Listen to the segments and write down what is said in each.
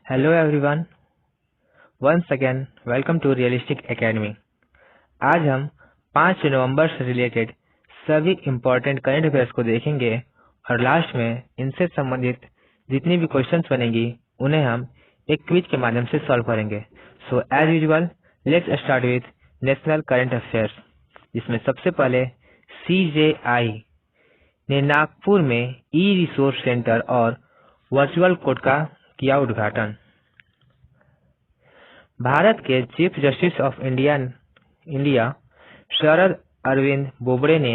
Hello everyone, once again welcome to realistic academy. आज हम 5 नवंबर से रिलेटेड सभी इम्पोर्टेंट करंट अफेयर्स को देखेंगे और लास्ट में इनसे संबंधित जितनी भी क्वेश्चंस बनेंगी उन्हें हम एक क्विज के माध्यम से सॉल्व करेंगे। So as usual let's start with national current affairs, जिसमें सबसे पहले CJI ने नागपुर में ई रिसोर्स सेंटर और वर्चुअल कोर्ट का किया उद्घाटन। भारत के chief justice of India Sharad Arvind Bobde ने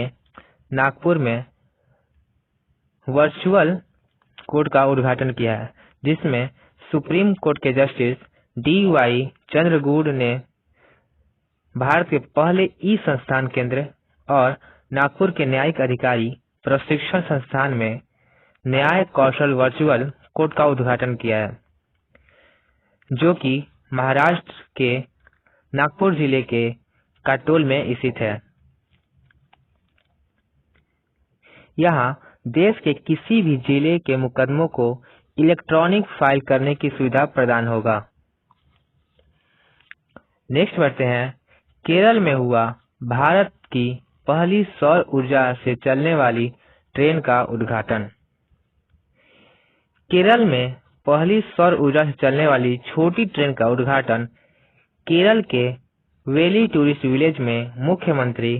नागपुर में वर्चुअल कोर्ट का उद्घाटन किया है, जिसमें सुप्रीम कोर्ट के जस्टिस DY चंद्रचूड़ ने भारत के पहले ई संस्थान केंद्र और नागपुर के न्यायिक अधिकारी प्रशिक्षण संस्थान में न्याय कौशल वर्चुअल कोर्ट का उद्घाटन किया है, जो कि महाराष्ट्र के नागपुर जिले के काटोल में स्थित है। यहाँ देश के किसी भी जिले के मुकदमों को इलेक्ट्रॉनिक फाइल करने की सुविधा प्रदान होगा। नेक्स्ट बढ़ते हैं, केरल में हुआ भारत की पहली सौर ऊर्जा से चलने वाली ट्रेन का उद्घाटन। केरल में पहली सौर ऊर्जा से चलने वाली छोटी ट्रेन का उद्घाटन केरल के वेली टूरिस्ट विलेज में मुख्यमंत्री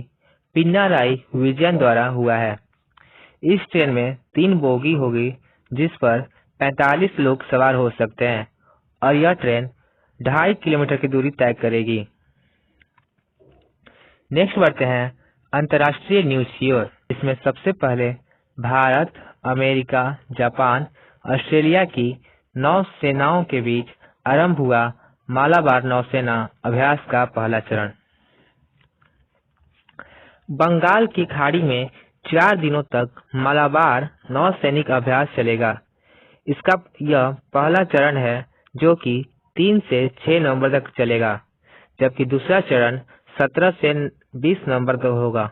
पिनाराई विजयन द्वारा हुआ है। इस ट्रेन में 3 बोगी होगी, जिस पर 45 लोग सवार हो सकते हैं और यह ट्रेन 2.5 किलोमीटर की दूरी तय करेगी। नेक्स्ट बढ़ते हैं अंतर्राष्ट्रीय न्यूज की ओर, इसमें सबसे पहले भारत, अमेरिका, जापान, ऑस्ट्रेलिया की नौसेनाओं के बीच आरंभ हुआ मालाबार नौसेना अभ्यास का पहला चरण। बंगाल की खाड़ी में 4 दिनों तक मालाबार नौसैनिक अभ्यास चलेगा। इसका यह पहला चरण है, जो कि 3 से 6 नवंबर तक चलेगा, जबकि दूसरा चरण 17 से 20 नवंबर तक होगा।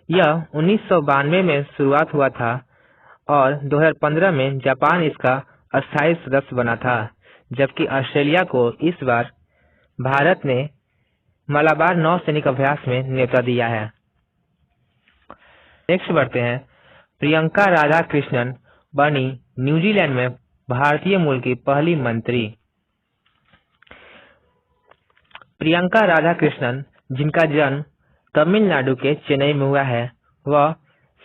यह 1992 में शुरुआत हुआ था और 2015 में जापान इसका अस्थायी सदस्य बना था, जबकि ऑस्ट्रेलिया को इस बार भारत ने मालाबार नौसैनिक अभ्यास में न्योता दिया है। नेक्स्ट बढ़ते हैं, प्रियंका राधाकृष्णन बनी न्यूजीलैंड में भारतीय मूल की पहली मंत्री। प्रियंका राधाकृष्णन, जिनका जन्म तमिलनाडु के चेन्नई में हुआ है, वह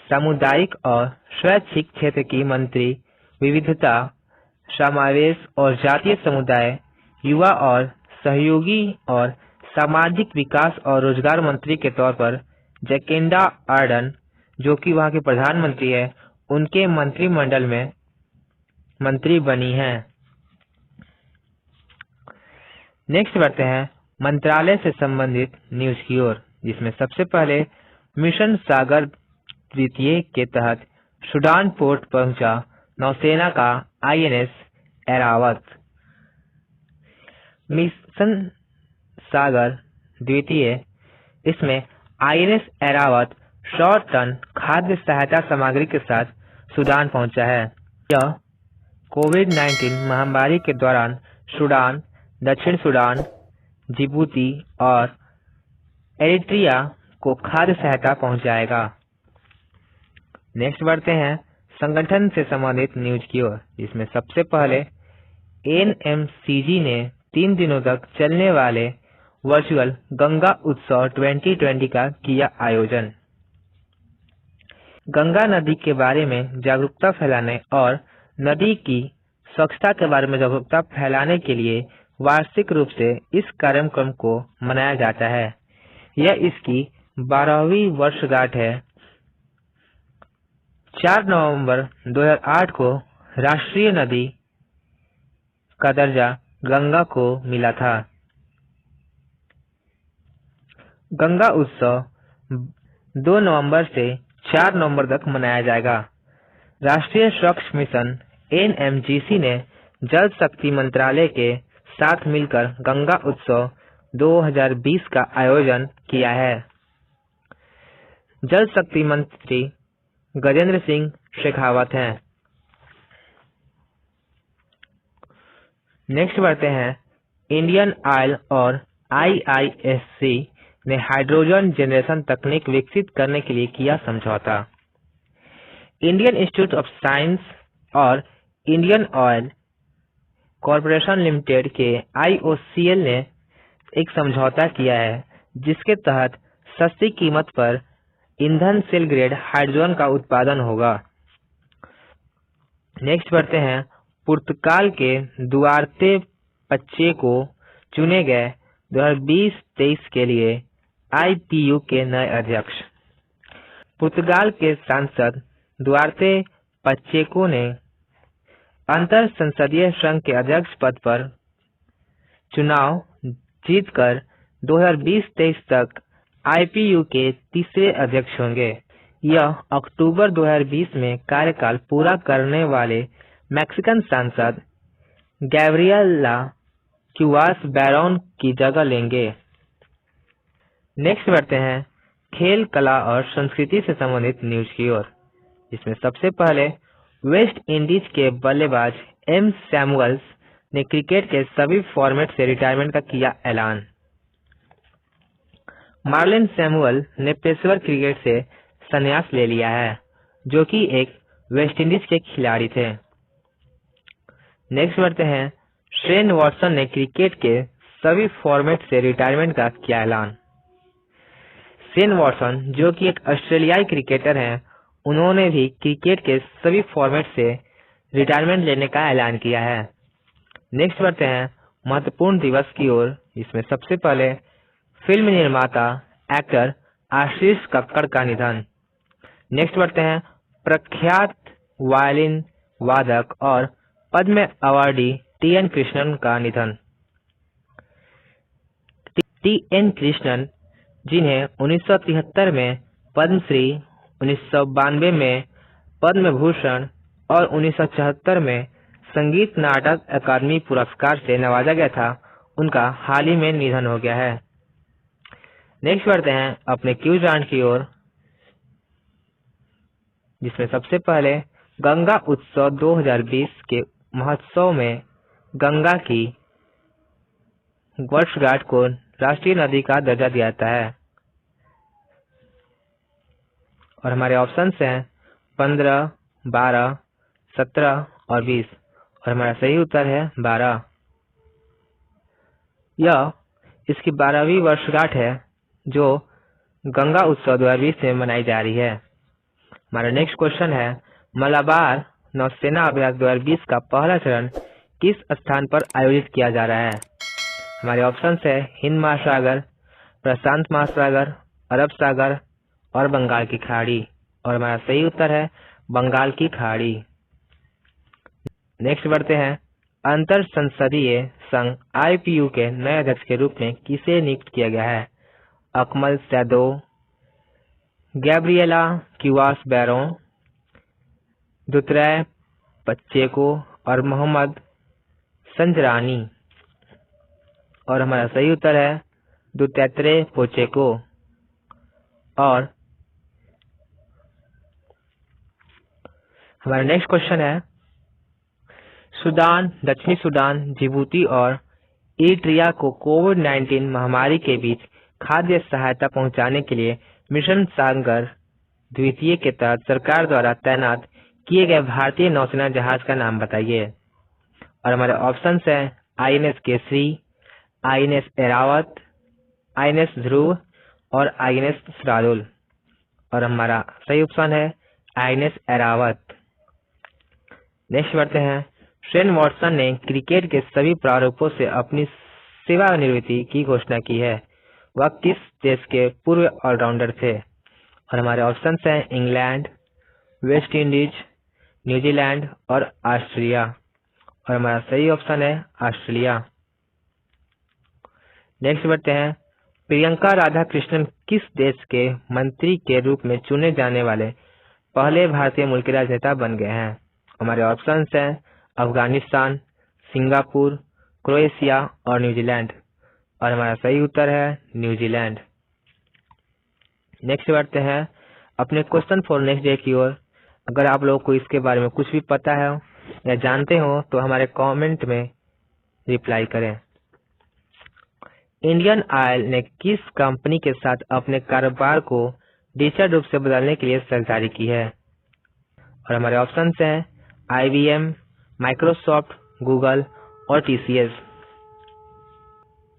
सामुदायिक और स्वैच्छिक क्षेत्र की मंत्री, विविधता, समावेश और जातीय समुदाय, युवा और सहयोगी और सामाजिक विकास और रोजगार मंत्री के तौर पर जैकिंडा आर्डन, जो कि वहां के प्रधानमंत्री है, उनके मंत्रिमंडल में मंत्री बनी हैं। नेक्स्ट बढ़ते हैं मंत्रालय से संबंधित न्यूज की ओर, जिसमें सबसे पहले मिशन सागर द्वितीय के तहत सूडान पोर्ट पहुंचा नौसेना का INS ऐरावत। मिशन सागर द्वितीय, इसमें INS ऐरावत 100 टन खाद्य सहायता सामग्री के साथ सूडान पहुंचा है। यह कोविड-19 महामारी के दौरान सूडान, दक्षिण सूडान, जिबूती और एरिट्रिया को खाद्य सहायता पहुंचाएगा। नेक्स्ट बढ़ते हैं संगठन से संबंधित न्यूज की ओर, जिसमें सबसे पहले NMCG ने 3 दिनों तक चलने वाले वर्चुअल गंगा उत्सव 2020 का किया आयोजन। गंगा नदी के बारे में जागरूकता फैलाने और नदी की स्वच्छता के बारे में जागरूकता फैलाने के लिए वार्षिक रूप से इस कार्यक्रम को मनाया जाता है। यह इसकी 12वीं वर्षगांठ है। 4 नवंबर 2008 को राष्ट्रीय नदी का दर्जा गंगा को मिला था। गंगा उत्सव 2 नवंबर से 4 नवंबर तक मनाया जाएगा। राष्ट्रीय स्वच्छ मिशन NMGC ने जल शक्ति मंत्रालय के साथ मिलकर गंगा उत्सव 2020 का आयोजन किया है। जल शक्ति मंत्री गजेंद्र सिंह शेखावत हैं। नेक्स्ट बढ़ते हैं, इंडियन ऑयल और आईआईएससी ने हाइड्रोजन जनरेशन तकनीक विकसित करने के लिए किया समझौता। इंडियन इंस्टीट्यूट ऑफ साइंस और इंडियन ऑयल कॉरपोरेशन लिमिटेड के IOCL ने एक समझौता किया है, जिसके तहत सस्ती कीमत पर ईंधन सेल ग्रेड हाइड्रोजन का उत्पादन होगा। नेक्स्ट बढ़ते हैं, पुर्तगाल के दुआर्ते पचेको चुने गए 2020-23 के लिए IPU के नए अध्यक्ष। पुर्तगाल के सांसद दुआर्ते पचेको ने अंतर संसदीय संघ के अध्यक्ष पद पर चुनाव जीतकर 2020-23 तक IPU के तीसरे अध्यक्ष होंगे। यह अक्टूबर 2020 में कार्यकाल पूरा करने वाले मैक्सिकन सांसद गैब्रिएला क्यूवास बैरोन की जगह लेंगे। नेक्स्ट बढ़ते हैं, खेल, कला और संस्कृति से संबंधित न्यूज की ओर, जिसमें सबसे पहले वेस्ट इंडीज के बल्लेबाज एम सैमुअल्स ने क्रिकेट के सभी फॉर्मेट से रिटायरमेंट का किया ऐलान। मार्लिन सैमुअल ने पेशेवर क्रिकेट से संन्यास ले लिया है, जो कि एक वेस्ट इंडीज के खिलाड़ी थे। नेक्स्ट बढ़ते हैं, शेन वॉटसन ने क्रिकेट के सभी फॉर्मेट से रिटायरमेंट का किया ऐलान। शेन वॉटसन, जो कि एक ऑस्ट्रेलियाई क्रिकेटर हैं, उन्होंने भी क्रिकेट के सभी फॉर्मेट से रिटायरमेंट लेने का ऐलान किया है। नेक्स्ट बढ़ते हैं महत्वपूर्ण दिवस की ओर, जिसमें सबसे पहले फिल्म निर्माता एक्टर आशीष कक्कड़ का निधन। नेक्स्ट बढ़ते हैं, प्रख्यात वायलिन वादक और पद्म अवार्डी TN कृष्णन का निधन। TN कृष्णन, जिन्हें 1973 में पद्मश्री, 1992 में पद्म भूषण और 1974 में संगीत नाटक अकादमी पुरस्कार से नवाजा गया था, उनका हाल ही में निधन हो गया है। नेक्स्ट बढ़ते हैं अपने क्यूज राउंड की ओर, जिसमें सबसे पहले गंगा उत्सव 2020 के महोत्सव में गंगा की वर्षगांठ को राष्ट्रीय नदी का दर्जा दिया जाता है। और हमारे ऑप्शंस हैं 15, 12, 17 और 20, और हमारा सही उत्तर है 12। यह इसकी 12वीं वर्षगांठ है, जो गंगा उत्सव 2020 में मनाई जा रही है। हमारा नेक्स्ट क्वेश्चन है, मलाबार नौसेना अभ्यास 2020 का पहला चरण किस स्थान पर आयोजित किया जा रहा है? हमारे ऑप्शन है हिंद महासागर, प्रशांत महासागर, अरब सागर और बंगाल की खाड़ी, और हमारा सही उत्तर है बंगाल की खाड़ी। नेक्स्ट बढ़ते हैं, अंतर संसदीय संघ IPU के नए अध्यक्ष के रूप में किसे नियुक्त किया गया है? Akmal Saido, Gabriela Cuevas Baron, दुतरय पचेको और मोहम्मद संजरानी, और हमारा सही उत्तर है दुतैत्रे पोचेको। और हमारा नेक्स्ट क्वेश्चन है, सूडान, दक्षिणी सूडान, जिबूती और इरिट्रिया को कोविड-19 महामारी के बीच खाद्य सहायता पहुंचाने के लिए मिशन सागर द्वितीय के तहत सरकार द्वारा तैनात किए गए भारतीय नौसेना जहाज का नाम बताइए। और हमारे ऑप्शन है INS Kesari, INS Airavat, INS ध्रुव और INS श्रादुल, और हमारा सही ऑप्शन है INS एरावत। नेक्स्ट बढ़ते हैं, शेन वॉटसन ने क्रिकेट के सभी प्रारूपों से अपनी सेवानिवृत्ति की घोषणा की है। वह किस देश के पूर्व ऑलराउंडर थे? और हमारे ऑप्शन हैं इंग्लैंड, वेस्ट इंडीज, न्यूजीलैंड और ऑस्ट्रेलिया, और हमारा सही ऑप्शन है ऑस्ट्रेलिया। नेक्स्ट बढ़ते हैं, प्रियंका राधाकृष्णन किस देश के मंत्री के रूप में चुने जाने वाले पहले भारतीय मूल के राजनेता बन गए हैं? हमारे ऑप्शन हैं अफगानिस्तान, सिंगापुर, क्रोएशिया और न्यूजीलैंड, और हमारा सही उत्तर है न्यूजीलैंड। नेक्स्ट बढ़ते हैं अपने क्वेश्चन फॉर नेक्स्ट डे की ओर। अगर आप लोगों को इसके बारे में कुछ भी पता है या जानते हो तो हमारे कमेंट में रिप्लाई करें। इंडियन ऑयल ने किस कंपनी के साथ अपने कारोबार को डिजिटल रूप से बदलने के लिए साझेदारी जारी की है? और हमारे ऑप्शंस हैं IBM, माइक्रोसॉफ्ट, गूगल और TCS।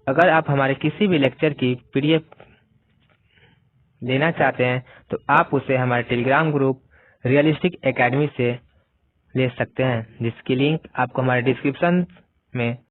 अगर आप हमारे किसी भी लेक्चर की PDF लेना चाहते हैं तो आप उसे हमारे टेलीग्राम ग्रुप रियलिस्टिक एकेडमी से ले सकते हैं, जिसकी लिंक आपको हमारे डिस्क्रिप्शन में